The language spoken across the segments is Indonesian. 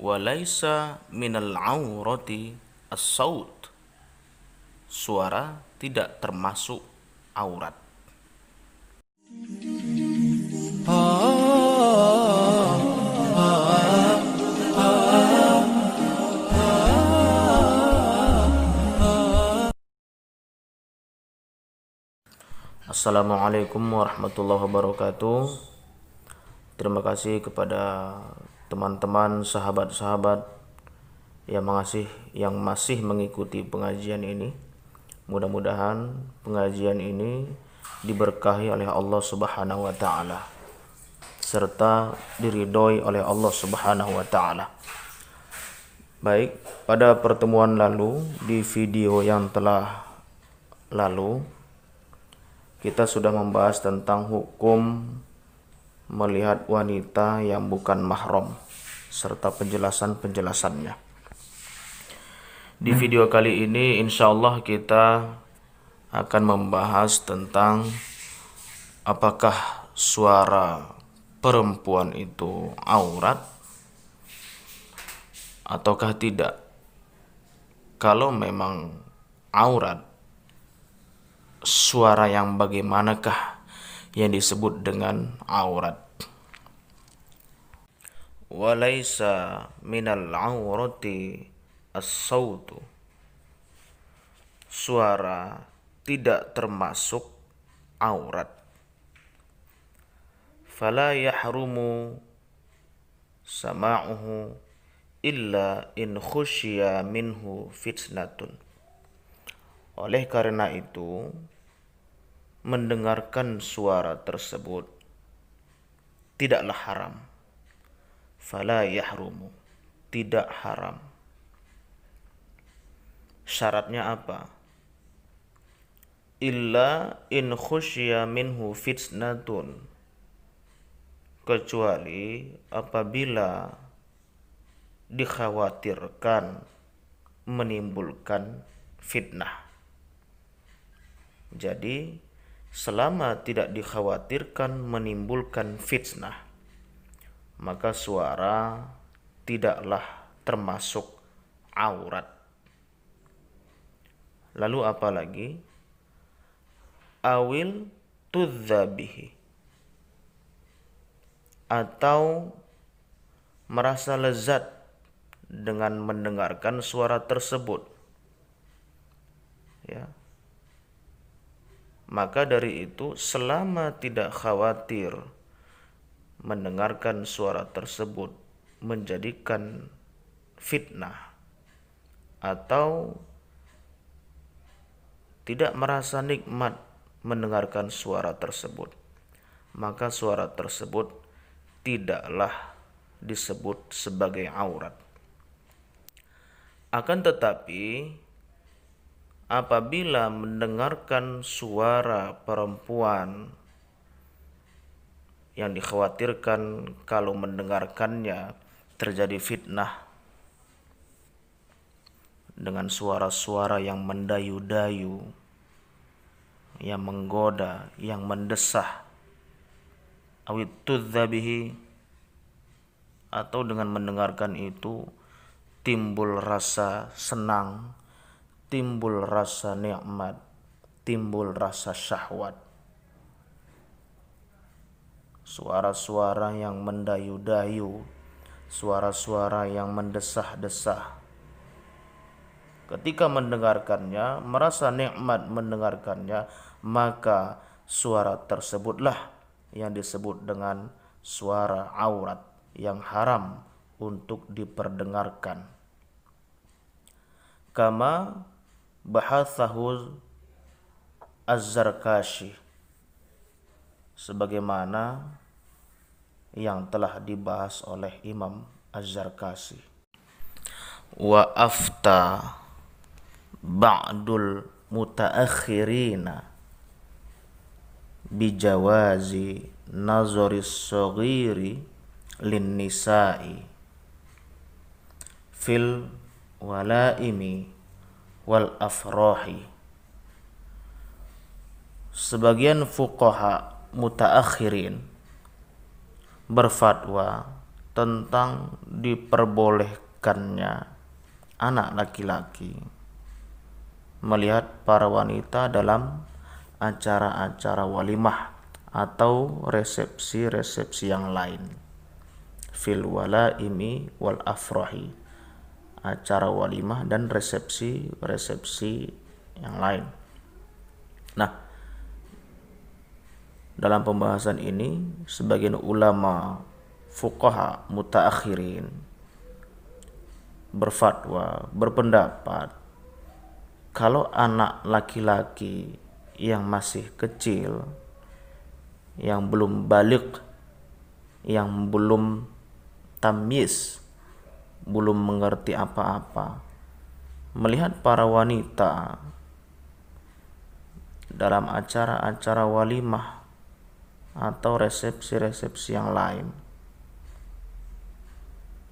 Walaisa minal aurati as-saut. Suara tidak termasuk aurat. Assalamualaikum warahmatullahi wabarakatuh. Terima kasih kepada teman-teman, sahabat-sahabat yang masih mengikuti pengajian ini. Mudah-mudahan pengajian ini diberkahi oleh Allah Subhanahu wa taala serta diridhoi oleh Allah Subhanahu wa taala. Baik, pada pertemuan lalu, di video yang telah lalu, kita sudah membahas tentang hukum melihat wanita yang bukan mahram serta penjelasan-penjelasannya. Di video kali ini insyaallah kita akan membahas tentang apakah suara perempuan itu aurat ataukah tidak. Kalau memang aurat, suara yang bagaimanakah yang disebut dengan aurat? Walaisa minal aurati as-sautu. Suara tidak termasuk aurat. Fala yahrumu sama'uhu illa in khusyiya minhu fitnatun. Oleh karena itu, mendengarkan suara tersebut tidaklah haram. Fala yahrumu, tidak haram. Syaratnya apa? Illa in khusyiya minhu fitnatun, kecuali apabila dikhawatirkan menimbulkan fitnah. Jadi selama tidak dikhawatirkan menimbulkan fitnah, maka suara tidaklah termasuk aurat. Lalu apa lagi? Awil tudzabihi, atau merasa lezat dengan mendengarkan suara tersebut. Ya. Maka dari itu, selama tidak khawatir mendengarkan suara tersebut menjadikan fitnah atau tidak merasa nikmat mendengarkan suara tersebut, maka suara tersebut tidaklah disebut sebagai aurat. Akan tetapi, apabila mendengarkan suara perempuan yang dikhawatirkan kalau mendengarkannya terjadi fitnah dengan suara-suara yang mendayu-dayu, yang menggoda, yang mendesah, awit tudzabihi, atau dengan mendengarkan itu timbul rasa senang, timbul rasa nikmat, timbul rasa syahwat. Suara-suara yang mendayu-dayu, suara-suara yang mendesah-desah. Ketika mendengarkannya, merasa nikmat mendengarkannya, maka suara tersebutlah yang disebut dengan suara aurat yang haram untuk diperdengarkan. Kama bahathahu Az-Zarkashi, sebagaimana yang telah dibahas oleh Imam Az-Zarkashi. Wa afta ba'dul mutaakhirina bijawazi nazaris saghiri lin nisa'i fil walaimi wal afrahi. Sebagian fuqaha mutaakhirin berfatwa tentang diperbolehkannya anak laki-laki melihat para wanita dalam acara-acara walimah atau resepsi-resepsi yang lain. Fil walaimi wal afrahi, acara walimah dan resepsi-resepsi yang lain. Nah, dalam pembahasan ini sebagian ulama fuqaha mutaakhirin berfatwa, berpendapat kalau anak laki-laki yang masih kecil, yang belum baligh, yang belum tamyiz, belum mengerti apa-apa, melihat para wanita dalam acara-acara walimah atau resepsi-resepsi yang lain,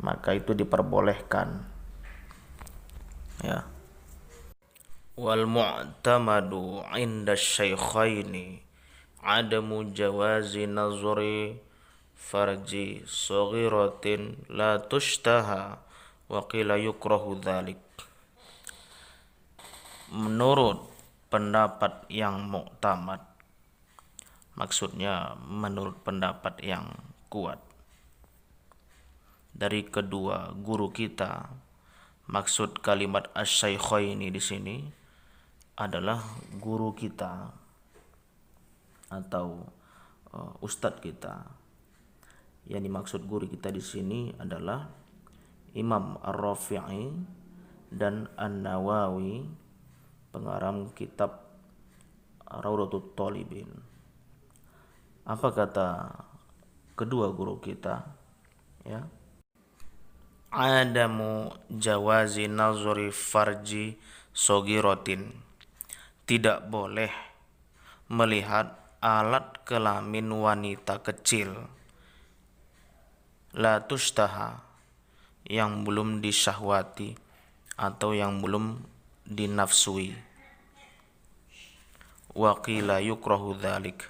maka itu diperbolehkan. Ya. Wal mu'tamadu 'inda syaikhaini adamu jawazi nazari farji saghiratin la tushtaha wa qila yukrahu dzalik. Menurut pendapat yang muktamad, maksudnya menurut pendapat yang kuat dari kedua guru kita, maksud kalimat asy-syaikhaini di sini adalah guru kita atau ustadz kita. Yang dimaksud guru kita di sini adalah Imam Ar-Rafi'i dan An-Nawawi, pengarang kitab Rawdatut Thalibin. Apa kata kedua guru kita? Ya. Adamu jawazi nazari farji sogirotin, tidak boleh melihat alat kelamin wanita kecil, la tushtaha, yang belum disyahwati atau yang belum dinafsui, wa qila yukrahu dzalik,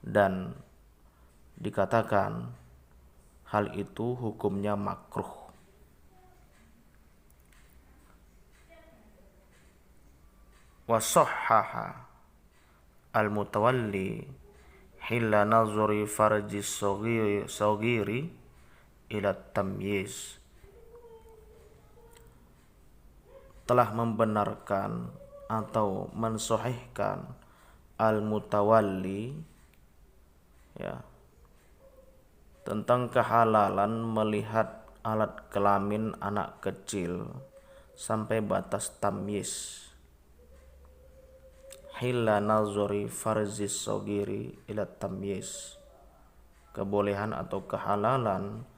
dan dikatakan hal itu hukumnya makruh. Wa sahhaha al-mutawalli hilla nazari farji saghiri ila tamyiz, telah membenarkan atau mensahihkan al-mutawalli, ya, tentang kehalalan melihat alat kelamin anak kecil sampai batas tamyiz. Hilla nazari farzi saghiri ila tamyiz, kebolehan atau kehalalan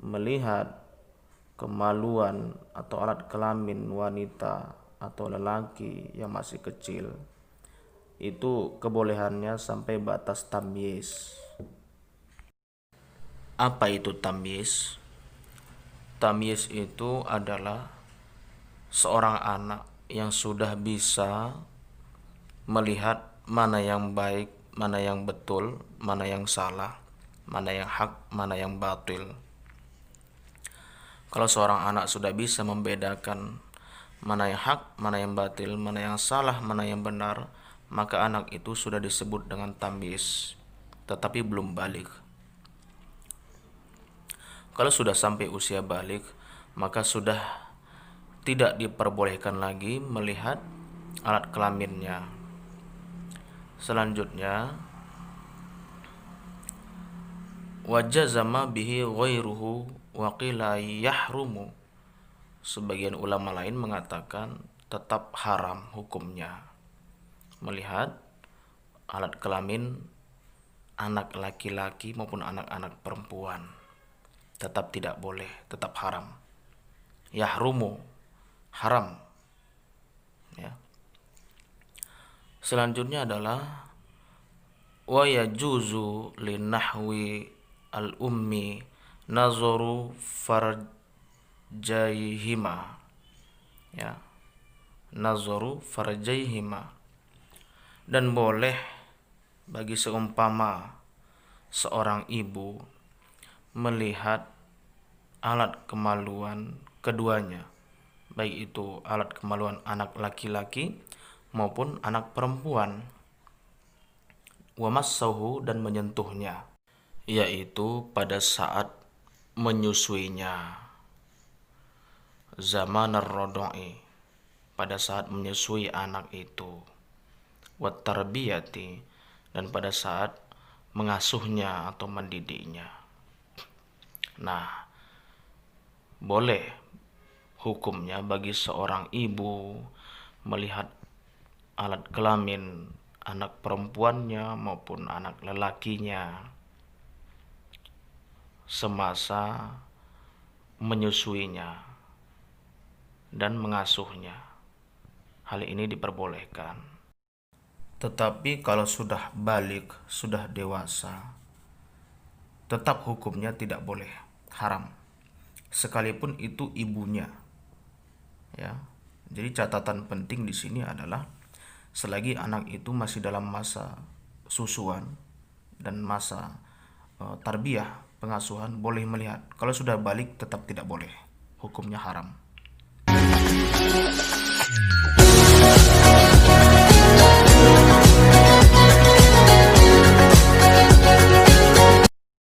melihat kemaluan atau alat kelamin wanita atau lelaki yang masih kecil, itu kebolehannya sampai batas tamyiz. Apa itu tamyiz? Tamyiz itu adalah seorang anak yang sudah bisa melihat mana yang baik, mana yang betul, mana yang salah, mana yang hak, mana yang batil. Kalau seorang anak sudah bisa membedakan mana yang hak, mana yang batil, mana yang salah, mana yang benar, maka anak itu sudah disebut dengan tamyiz, tetapi belum baligh. Kalau sudah sampai usia baligh, maka sudah tidak diperbolehkan lagi melihat alat kelaminnya. Selanjutnya, wajazama bihi ghairuhu wa qila yahrumu. Sebagian ulama lain mengatakan tetap haram hukumnya melihat alat kelamin anak laki-laki maupun anak-anak perempuan. Tetap tidak boleh, tetap haram. Yahrumu, haram. Ya. Selanjutnya adalah wa yajuzu linahwi al-ummi nazaru farjaihima, ya, nazaru farjaihima, dan boleh bagi seumpama seorang ibu melihat alat kemaluan keduanya, baik itu alat kemaluan anak laki-laki maupun anak perempuan. Wa massahu, dan menyentuhnya, yaitu pada saat menyusuinya. Zaman ar-rodoi, pada saat menyusui anak itu. Wat tarbiyati, dan pada saat mengasuhnya atau mendidiknya. Nah, boleh hukumnya bagi seorang ibu melihat alat kelamin anak perempuannya maupun anak lelakinya semasa menyusuinya dan mengasuhnya. Hal ini diperbolehkan. Tetapi kalau sudah balik, sudah dewasa, tetap hukumnya tidak boleh, haram. Sekalipun itu ibunya. Ya. Jadi catatan penting di sini adalah selagi anak itu masih dalam masa susuan dan masa tarbiyah, pengasuhan, boleh melihat. Kalau sudah balik tetap tidak boleh. Hukumnya haram.